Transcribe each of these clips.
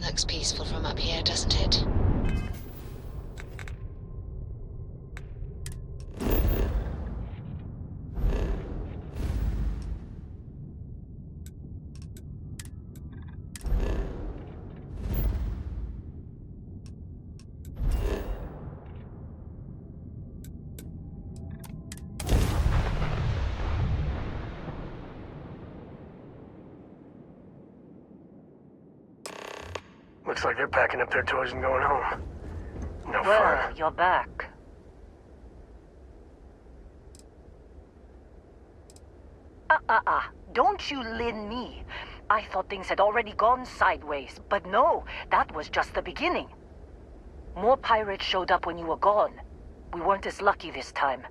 Looks peaceful from up here, doesn't it? Looks like they're packing up their toys and going home. No Well, fun. you're back. Don't you lin me. I thought things had already gone sideways, but no, that was just the beginning. More pirates showed up when you were gone. We weren't as lucky this time.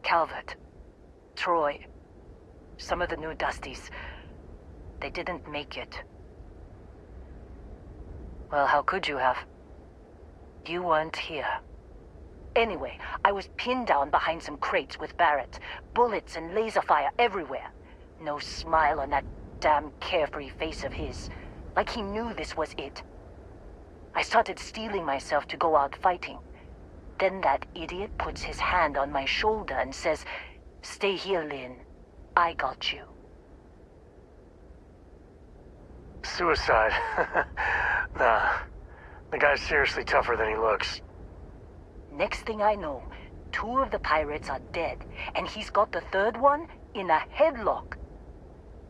Calvert, Troy, some of the new Dusties, they didn't make it. Well, how could you have? You weren't here. Anyway, I was pinned down behind some crates with Barrett. Bullets and laser fire everywhere. No smile on that damn carefree face of his. Like he knew this was it. I started steeling myself to go out fighting. Then that idiot puts his hand on my shoulder and says, "Stay here, Lynn. I got you." Suicide. Nah. The guy's seriously tougher than he looks. Next thing I know, 2 of the pirates are dead, and he's got the 3rd one in a headlock.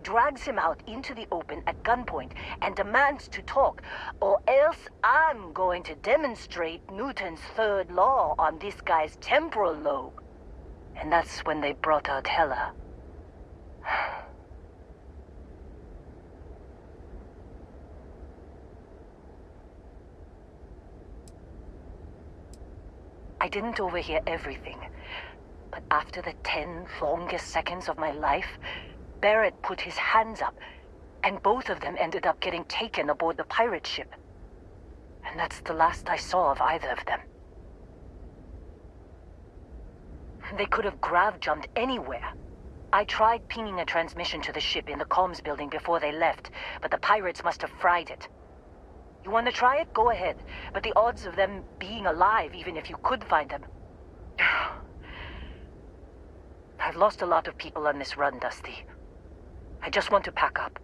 Drags him out into the open at gunpoint and demands to talk, or else I'm going to demonstrate Newton's 3rd law on this guy's temporal lobe. And that's when they brought out Hela. I didn't overhear everything, but after the 10 longest seconds of my life, Barrett put his hands up, and both of them ended up getting taken aboard the pirate ship. And that's the last I saw of either of them. They could have grav-jumped anywhere. I tried pinging a transmission to the ship in the comms building before they left, but the pirates must have fried it. You want to try it? Go ahead. But the odds of them being alive, even if you could find them... I've lost a lot of people on this run, Dusty. I just want to pack up.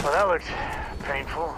Well, that looked painful.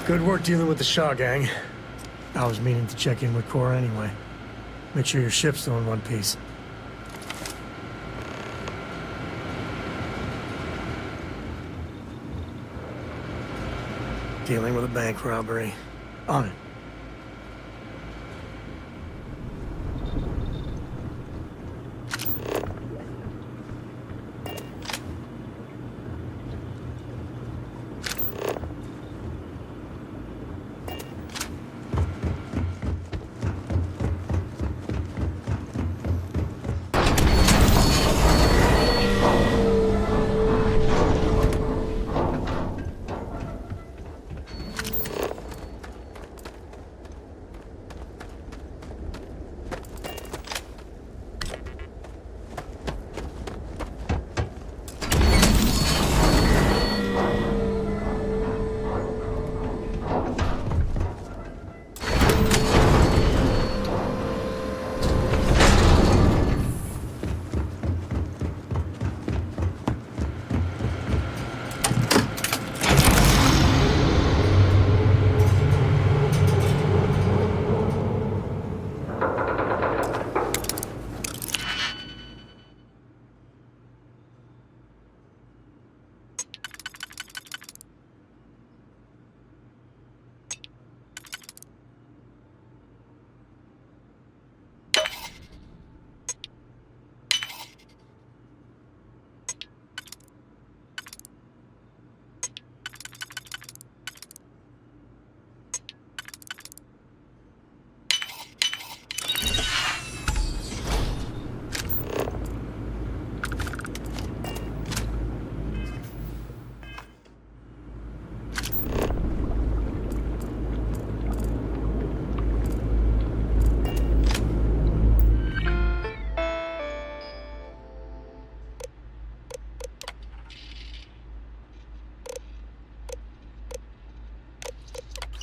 Good work dealing with the Shaw gang. I was meaning to check in with Cora anyway. Make sure your ship's still in one piece. Dealing with a bank robbery. On it.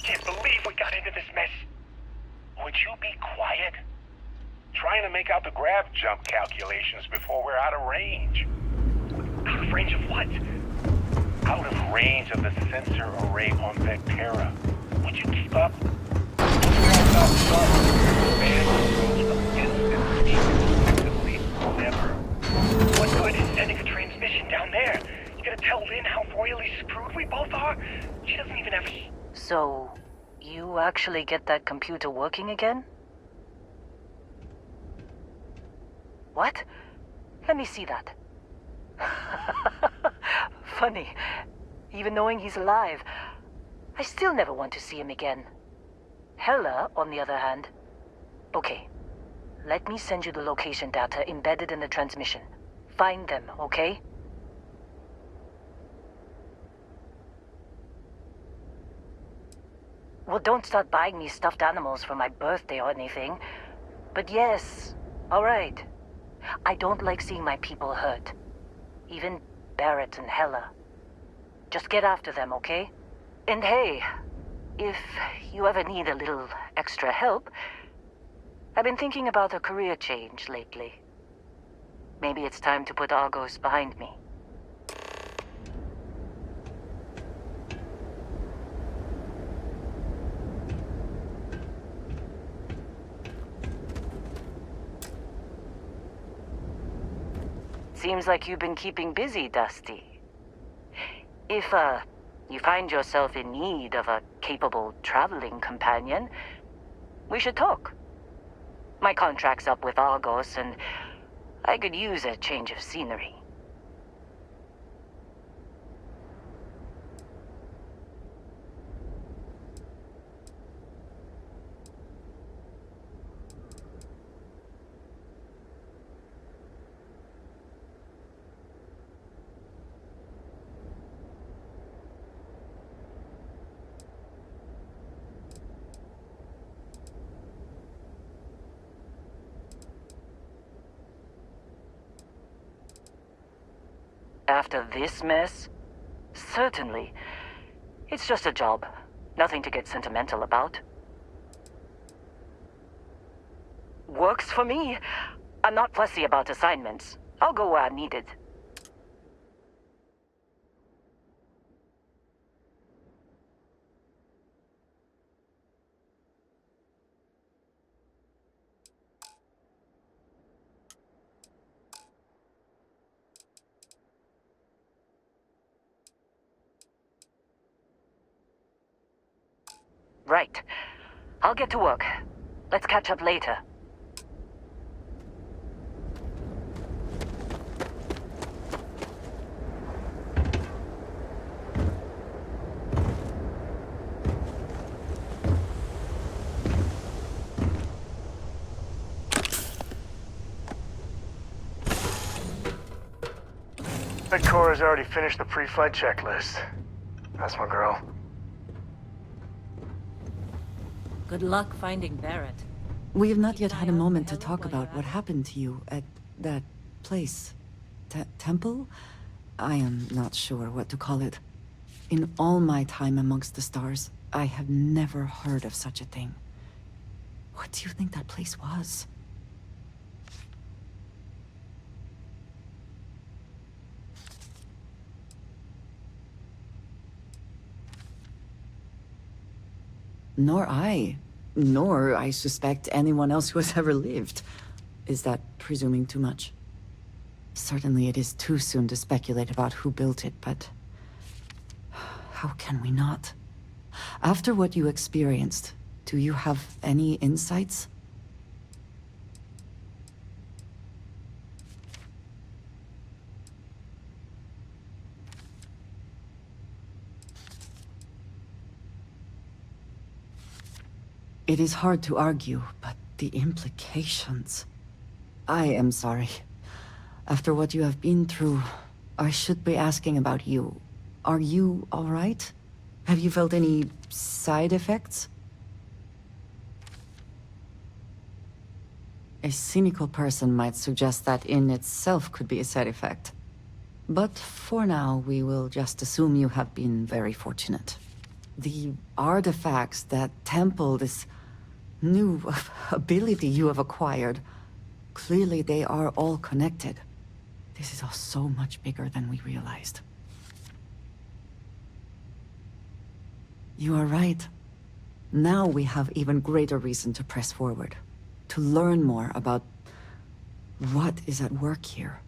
Can't believe we got into this mess. Would you be quiet? Trying to make out the grav jump calculations before we're out of range. Out of range of what? Out of range of the sensor array on Vectera. Would you keep up? Never. What good is sending a transmission down there? You gonna tell Lynn how royally screwed we both are? She doesn't even have... So, you actually get that computer working again? What? Let me see that. Funny. Even knowing he's alive, I still never want to see him again. Hella, on the other hand. Okay. Let me send you the location data embedded in the transmission. Find them, okay? Well, don't start buying me stuffed animals for my birthday or anything. But yes, all right. I don't like seeing my people hurt. Even Barrett and Hella. Just get after them, okay? And hey, if you ever need a little extra help, I've been thinking about a career change lately. Maybe it's time to put Argos behind me. Seems like you've been keeping busy, Dusty. If, you find yourself in need of a capable traveling companion, we should talk. My contract's up with Argos, and I could use a change of scenery. After this mess? Certainly. It's just a job. Nothing to get sentimental about. Works for me. I'm not fussy about assignments. I'll go where I'm needed. Right. I'll get to work. Let's catch up later. But Cora's already finished the pre-flight checklist. That's my girl. Good luck finding Barrett. We have not yet had a moment to talk about what happened to you at that place. Temple? I am not sure what to call it. In all my time amongst the stars, I have never heard of such a thing. What do you think that place was? Nor I suspect anyone else who has ever lived. Is that presuming too much? Certainly it is too soon to speculate about who built it, but how can we not? After what you experienced, do you have any insights? It is hard to argue, but the implications... I am sorry. After what you have been through, I should be asking about you. Are you all right? Have you felt any side effects? A cynical person might suggest that in itself could be a side effect. But for now, we will just assume you have been very fortunate. The artifacts, that temple, this new ability you have acquired, clearly they are all connected. This is all so much bigger than we realized. You are right. Now we have even greater reason to press forward, to learn more about what is at work here.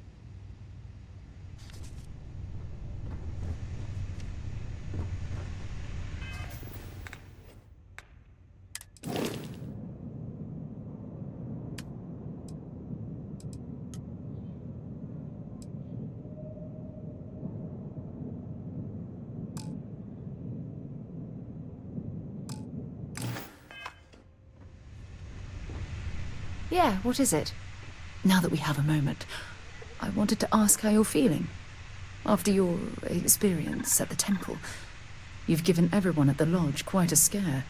Yeah, what is it? Now that we have a moment, I wanted to ask how you're feeling. After your experience at the temple, you've given everyone at the lodge quite a scare.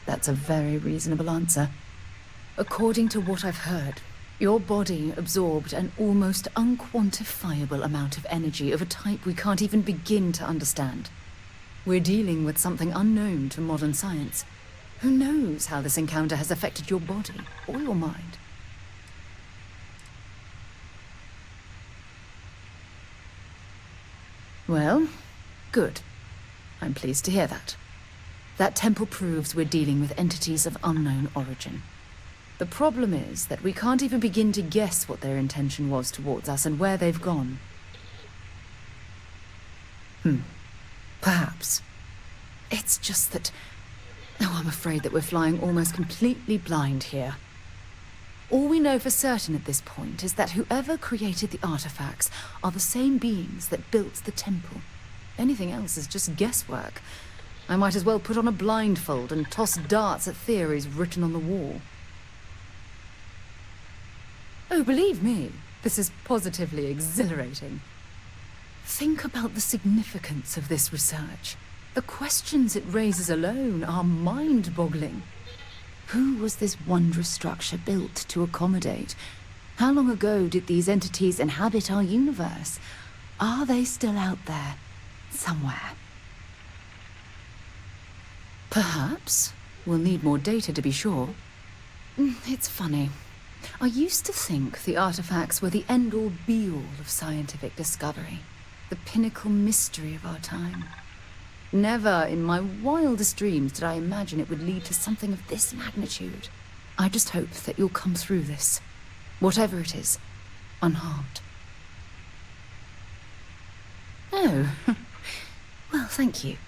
That's a very reasonable answer. According to what I've heard, your body absorbed an almost unquantifiable amount of energy of a type we can't even begin to understand. We're dealing with something unknown to modern science. Who knows how this encounter has affected your body or your mind? Well, good. I'm pleased to hear that. That temple proves we're dealing with entities of unknown origin. The problem is that we can't even begin to guess what their intention was towards us and where they've gone. Perhaps. It's just that... Oh, I'm afraid that we're flying almost completely blind here. All we know for certain at this point is that whoever created the artifacts are the same beings that built the temple. Anything else is just guesswork. I might as well put on a blindfold and toss darts at theories written on the wall. Oh, believe me, this is positively exhilarating. Think about the significance of this research. The questions it raises alone are mind-boggling. Who was this wondrous structure built to accommodate? How long ago did these entities inhabit our universe? Are they still out there, somewhere? Perhaps. We'll need more data to be sure. It's funny. I used to think the artifacts were the end-all be-all of scientific discovery. The pinnacle mystery of our time. Never in my wildest dreams did I imagine it would lead to something of this magnitude. I just hope that you'll come through this, whatever it is, unharmed. Oh. Well, thank you.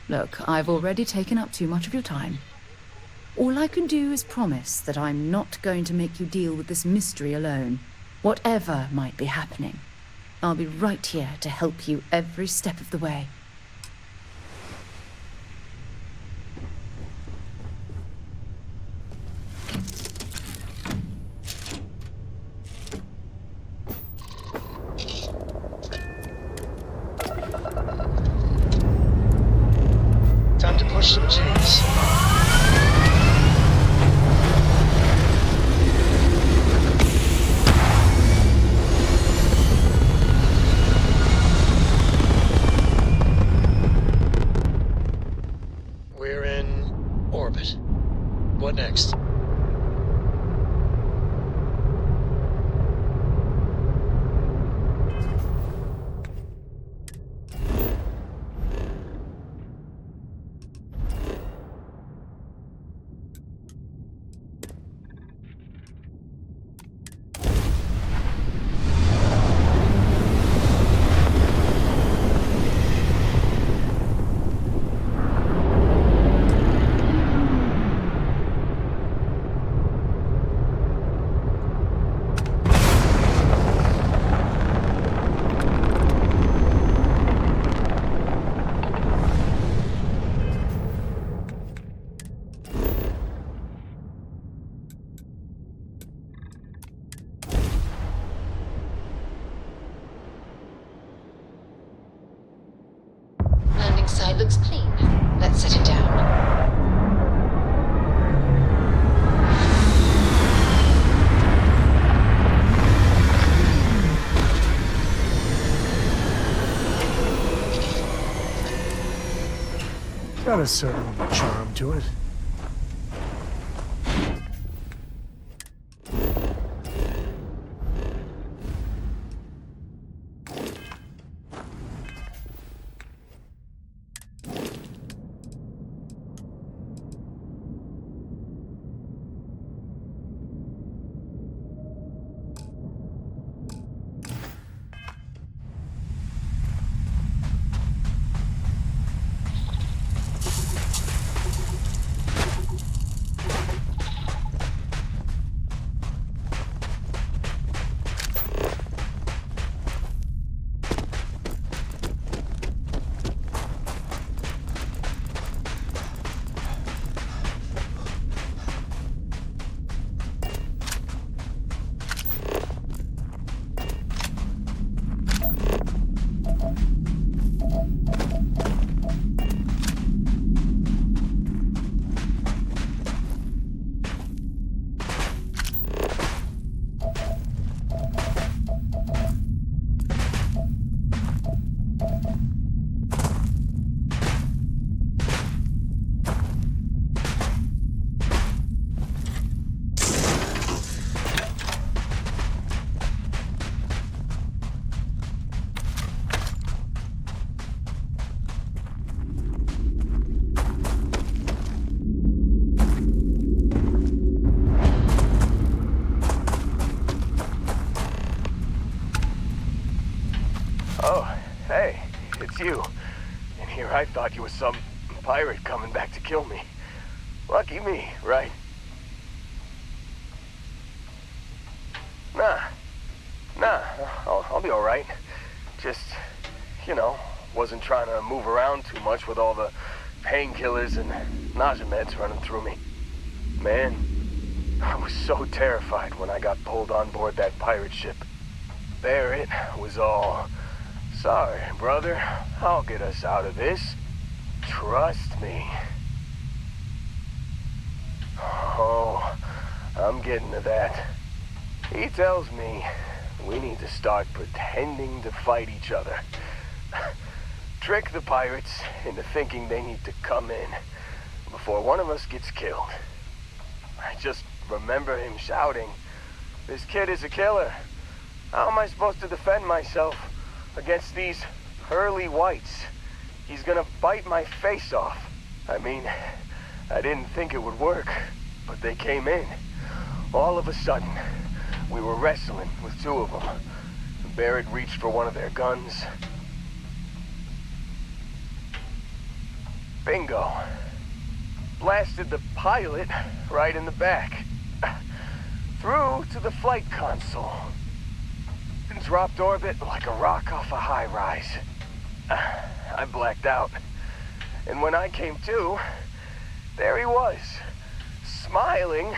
Look, I've already taken up too much of your time. All I can do is promise that I'm not going to make you deal with this mystery alone. Whatever might be happening, I'll be right here to help you every step of the way. Time to push some G's. We're in orbit. What next? Landing site looks clean. Let's set it down. Got a certain charm to it. Oh, hey, it's you. And here I thought you was some pirate coming back to kill me. Lucky me, right? Nah, I'll be alright. Just, wasn't trying to move around too much with all the painkillers and nausea meds running through me. Man, I was so terrified when I got pulled on board that pirate ship. Barrett was all, "Sorry, brother, I'll get us out of this. Trust me." Oh, I'm getting to that. He tells me we need to start pretending to fight each other. Trick the pirates into thinking they need to come in before one of us gets killed. I just remember him shouting, "This kid is a killer. How am I supposed to defend myself against these early whites? He's gonna bite my face off." I mean, I didn't think it would work, but they came in. All of a sudden, we were wrestling with two of them. Barrett reached for one of their guns. Bingo. Blasted the pilot right in the back. Through to the flight console. Dropped orbit like a rock off a high-rise. I blacked out. And when I came to, there he was, smiling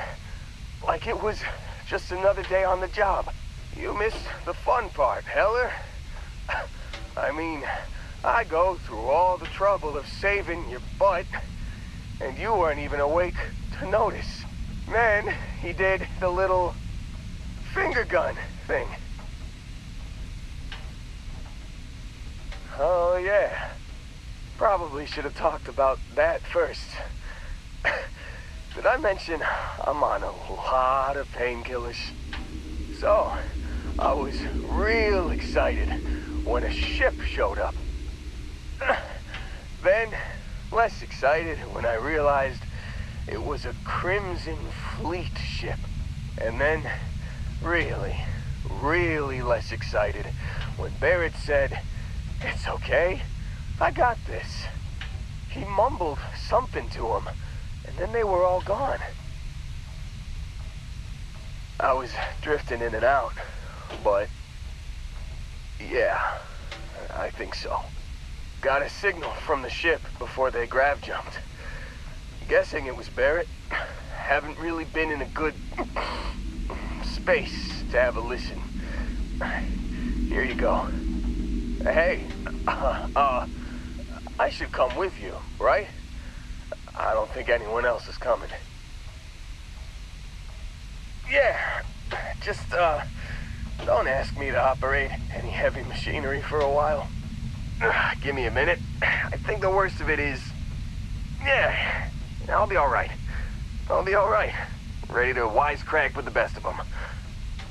like it was just another day on the job. You missed the fun part, Heller. I mean, I go through all the trouble of saving your butt, and you weren't even awake to notice. Then he did the little finger gun thing. Oh, yeah. Probably should have talked about that first. Did I mention I'm on a lot of painkillers? So, I was real excited when a ship showed up. Then, less excited when I realized it was a Crimson Fleet ship. And then, really less excited when Barrett said, "It's okay, I got this." He mumbled something to him, and then they were all gone. I was drifting in and out, but yeah, I think so. Got a signal from the ship before they grav jumped. Guessing it was Barrett. Haven't really been in a good space to have a listen. Here you go. Hey, I should come with you, right? I don't think anyone else is coming. Yeah, just, don't ask me to operate any heavy machinery for a while. Give me a minute. I think the worst of it is, yeah, I'll be alright. I'll be alright. Ready to wisecrack with the best of them.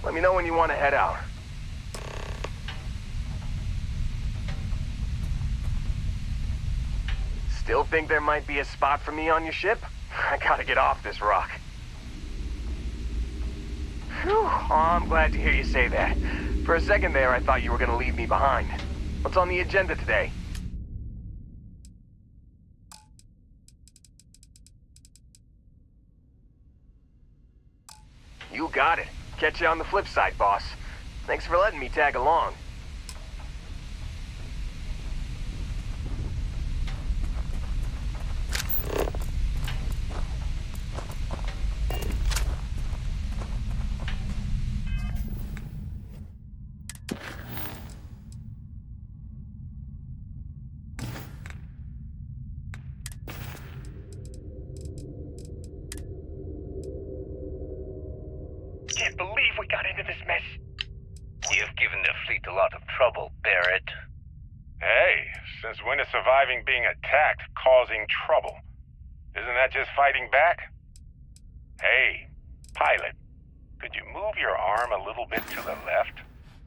Let me know when you want to head out. Still think there might be a spot for me on your ship? I gotta get off this rock. Whew, oh, I'm glad to hear you say that. For a second there, I thought you were gonna leave me behind. What's on the agenda today? You got it. Catch you on the flip side, boss. Thanks for letting me tag along. Can't believe we got into this mess. You've given the fleet a lot of trouble, Barrett. Hey, since when is surviving being attacked causing trouble? Isn't that just fighting back? Hey, pilot, could you move your arm a little bit to the left?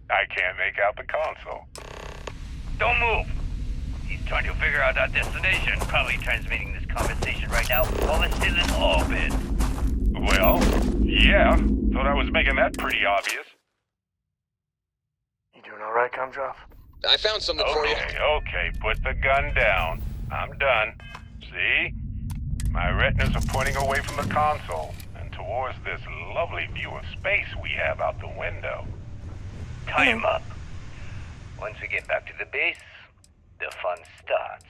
I can't make out the console. Don't move! He's trying to figure out our destination. Probably transmitting this conversation right now while it's still in orbit. Well, yeah. Thought I was making that pretty obvious. You doing all right, Comdrop? I found something for you. Okay, put the gun down. I'm done. See? My retinas are pointing away from the console and towards this lovely view of space we have out the window. Tie him up. Once we get back to the base, the fun starts.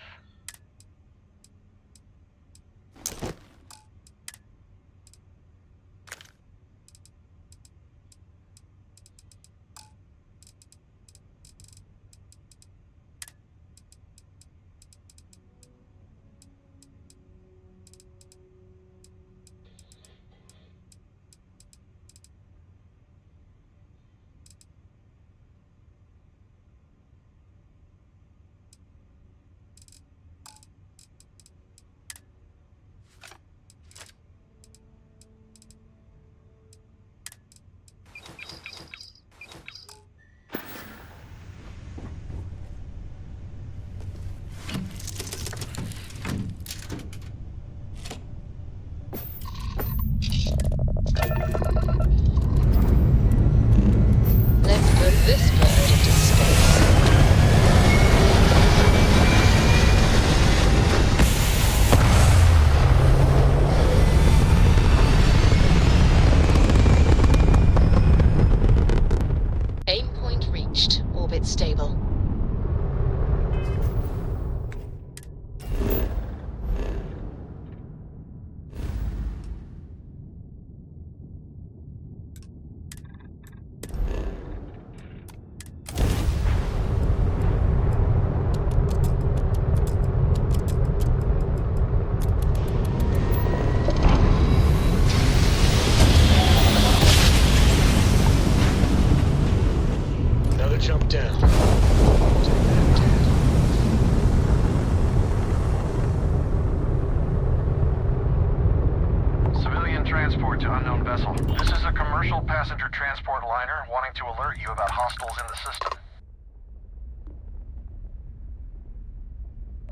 passenger transport liner wanting to alert you about hostiles in the system.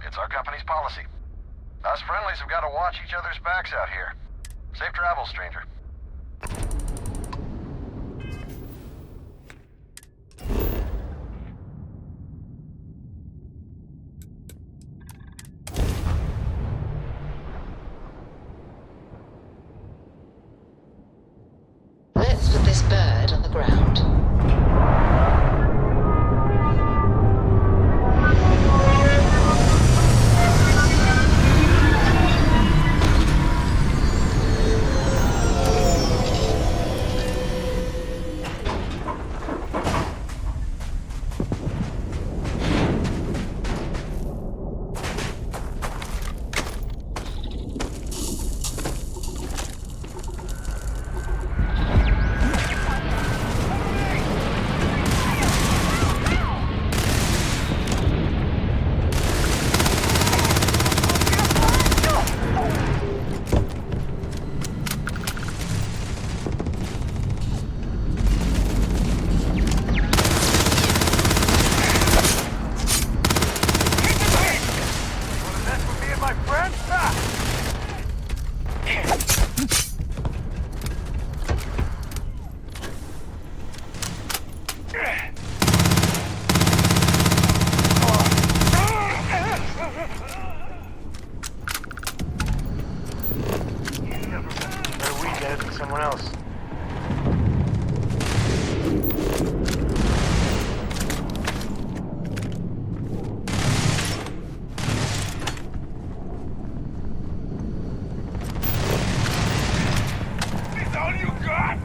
It's our company's policy. Us friendlies have got to watch each other's backs out here. Safe travels, stranger. Let's put this bird on the ground. Someone else. Is all you got?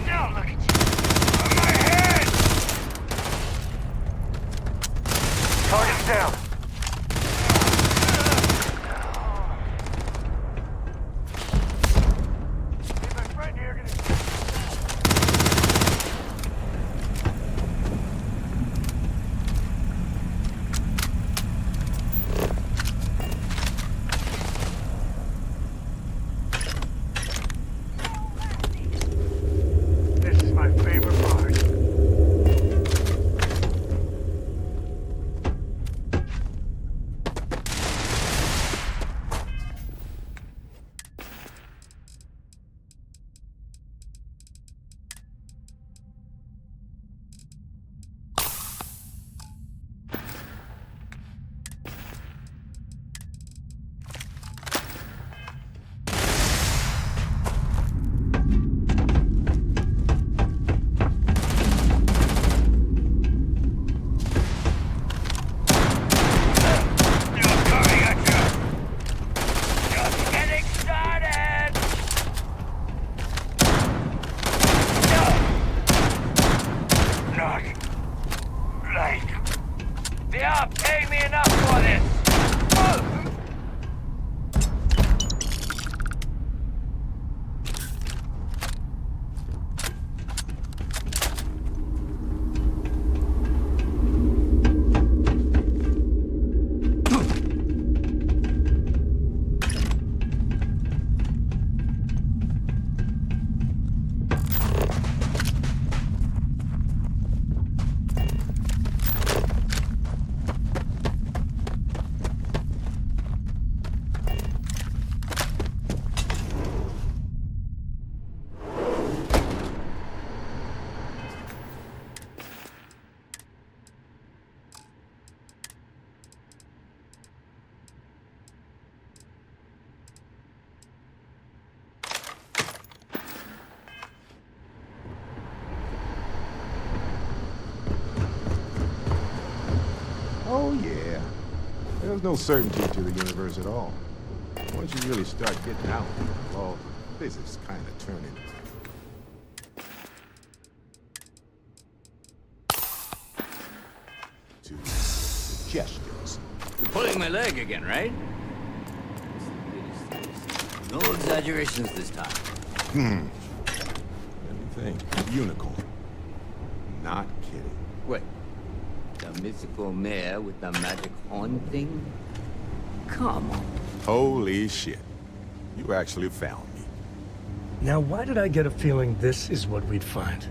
Now look at you. On my head! Target's down. This is my favorite part. They are paying me enough for this! Oh, yeah. There's no certainty to the universe at all. Once you really start getting out, well, physics kind of turning. To suggestions. You're pulling my leg again, right? No exaggerations this time. Let me think. Unicorn. Not kidding. Wait. The mythical mare with the magic horn thing? Come on. Holy shit. You actually found me. Now, why did I get a feeling this is what we'd find?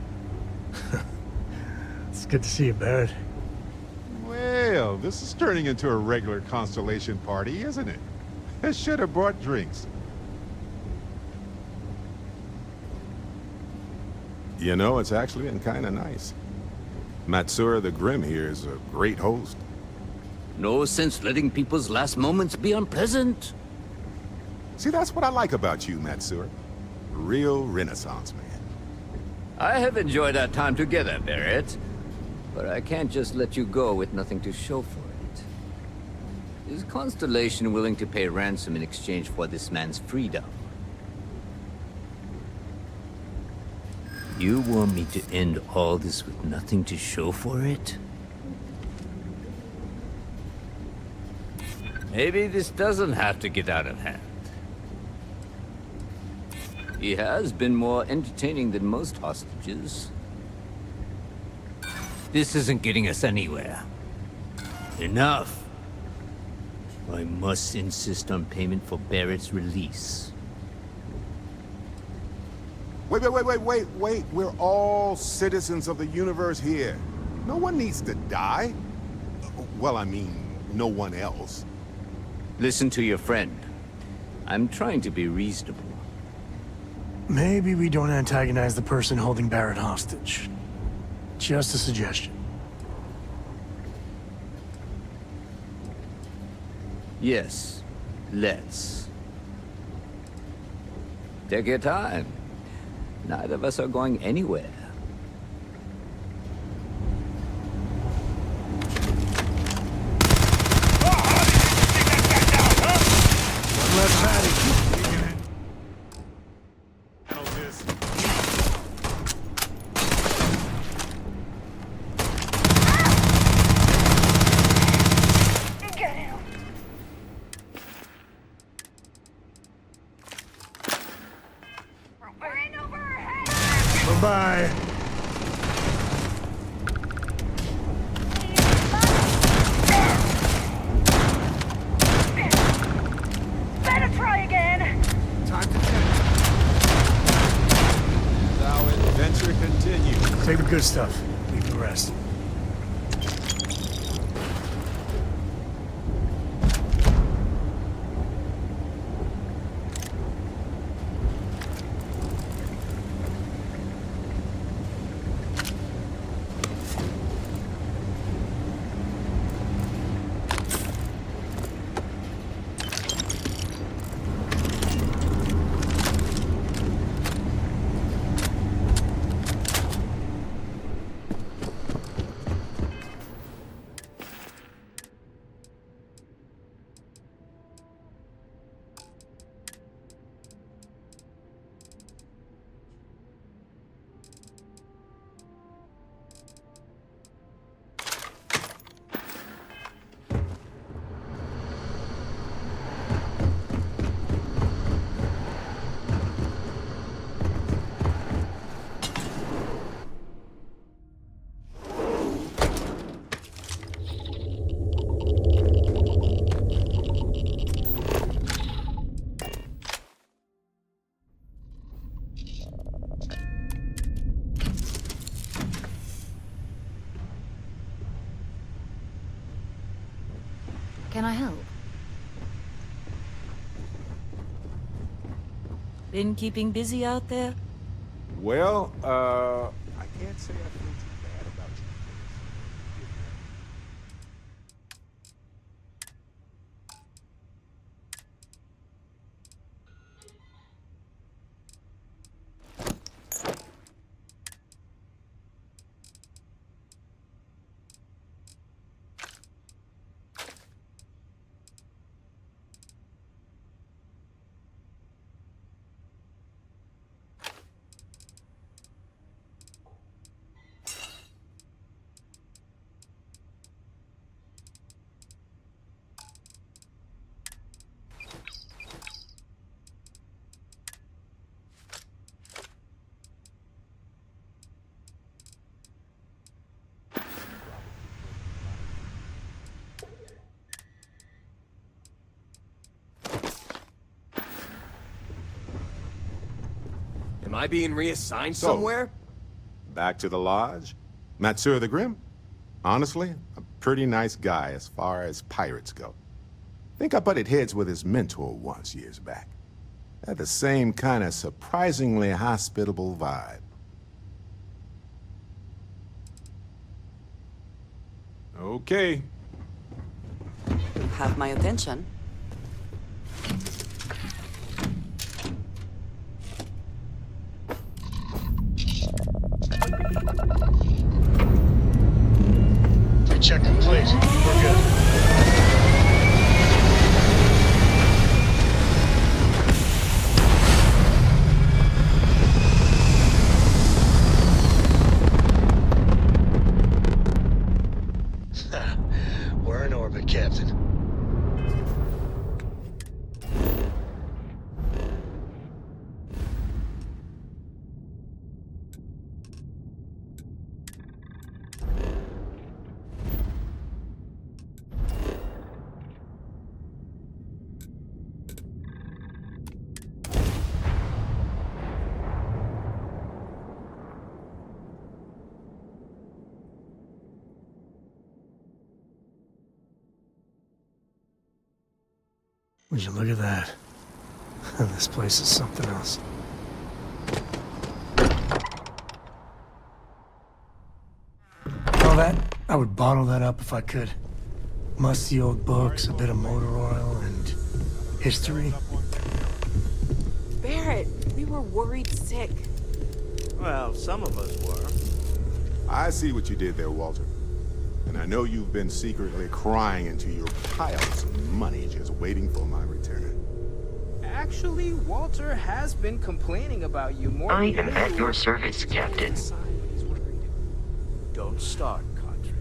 It's good to see you, Barrett. Well, this is turning into a regular Constellation party, isn't it? I should have brought drinks. You know, it's actually been kind of nice. Matsura the Grim here is a great host. No sense letting people's last moments be unpleasant. See, that's what I like about you, Matsura. Real Renaissance man. I have enjoyed our time together, Barrett. But I can't just let you go with nothing to show for it. Is Constellation willing to pay ransom in exchange for this man's freedom? You want me to end all this with nothing to show for it? Maybe this doesn't have to get out of hand. He has been more entertaining than most hostages. This isn't getting us anywhere. Enough. I must insist on payment for Barrett's release. Wait. We're all citizens of the universe here. No one needs to die. Well, I mean, no one else. Listen to your friend. I'm trying to be reasonable. Maybe we don't antagonize the person holding Barrett hostage. Just a suggestion. Yes, let's. Take your time. Neither of us are going anywhere. One less patty. Bye. Better try again. Time to check. As our adventure continues. Take the good stuff. Leave the rest. Can I help? Been keeping busy out there? Well, I can't say I feel too bad about you. I being reassigned So, somewhere? Back to the lodge? Matsur the Grim? Honestly, a pretty nice guy as far as pirates go. Think I butted heads with his mentor once years back. Had the same kind of surprisingly hospitable vibe. Okay. You have my attention. Check complete. We're good. We're in orbit, Captain. Would you look at that? This place is something else. All that, I would bottle that up if I could. Musty old books, a bit of motor oil, and history. Barrett, we were worried sick. Well, some of us were. I see what you did there, Walter. And I know you've been secretly crying into your piles of money just waiting for my return. Actually, Walter has been complaining about you more. I am at your service, Captain. Don't start, Country.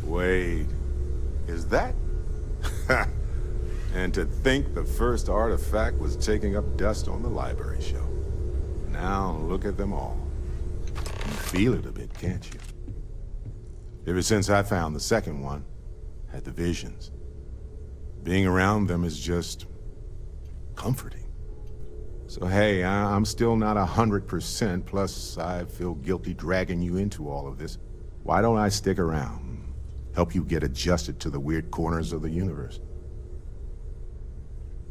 Wait, is that? And to think the first artifact was taking up dust on the library shelf. Now look at them all. You feel it a bit, can't you? Ever since I found the second one, had the visions. Being around them is just comforting. So hey, I'm still not 100%, plus I feel guilty dragging you into all of this. Why don't I stick around? Help you get adjusted to the weird corners of the universe.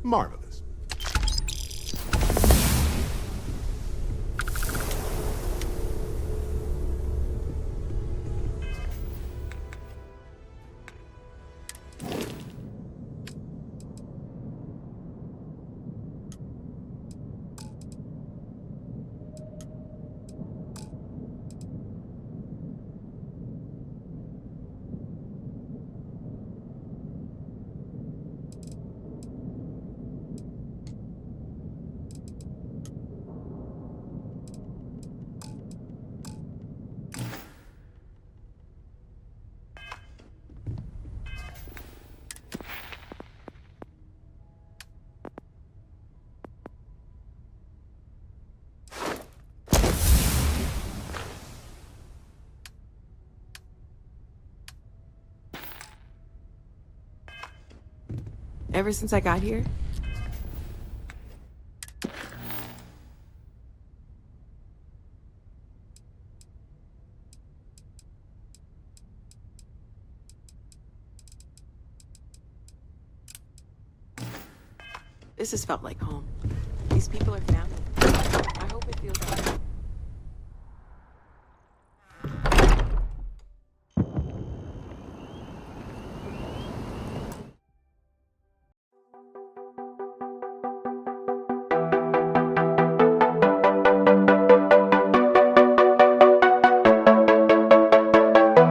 Marvelous. Ever since I got here? This has felt like home. These people are family. I hope it feels like home.